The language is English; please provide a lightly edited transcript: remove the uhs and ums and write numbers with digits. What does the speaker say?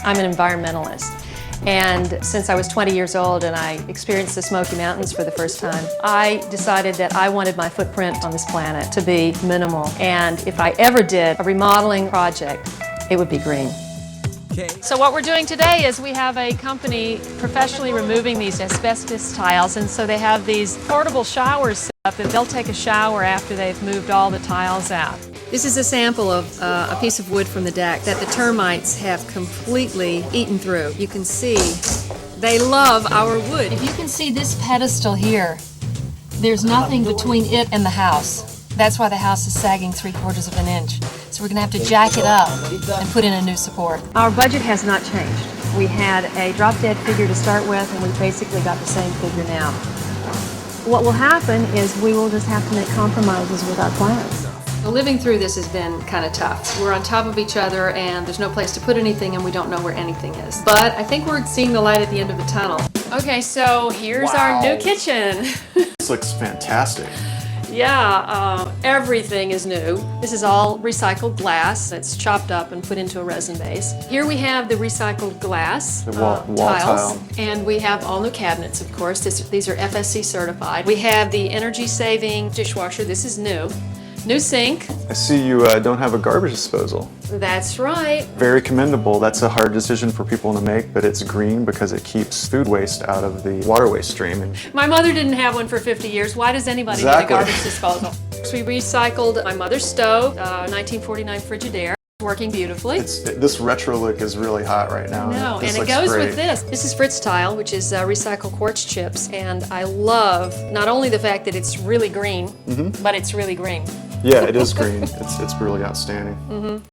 I'm an environmentalist. And since I was 20 years old and I experienced the Smoky Mountains for the first time, I decided that I wanted my footprint on this planet to be minimal. And if I ever did a remodeling project, it would be green. So what we're doing today is we have a company professionally removing these asbestos tiles, and so they have these portable showers set up and they'll take a shower after they've moved all the tiles out. This is a sample of a piece of wood from the deck that the termites have completely eaten through. You can see they love our wood. If you can see this pedestal here, there's nothing between it and the house. That's why the house is sagging 3/4 of an inch. So we're going to have to jack it up and put in a new support. Our budget has not changed. We had a drop-dead figure to start with, and we basically got the same figure now. What will happen is we will just have to make compromises with our plans. Living through this has been kind of tough. We're on top of each other, and there's no place to put anything, and we don't know where anything is. But I think we're seeing the light at the end of the tunnel. Okay, so here's our new kitchen. This looks fantastic. Yeah, everything is new. This is all recycled glass that's chopped up and put into a resin base. Here we have the recycled glass The wall tiles. tile. And we have all new cabinets, of course. These are FSC certified. We have the energy-saving dishwasher. This is new. New sink. I see you don't have a garbage disposal. That's right. Very commendable. That's a hard decision for people to make, but it's green because it keeps food waste out of the waterway stream. And My mother didn't have one for 50 years. Why does anybody Exactly. need a garbage disposal? So we recycled my mother's stove, 1949 Frigidaire. Working beautifully. this retro look is really hot right now. No, This and it looks goes great. with this. This is Fritz tile, which is recycled quartz chips, and I love not only the fact that it's really green, but it's really green. Yeah, it is green. It's really outstanding.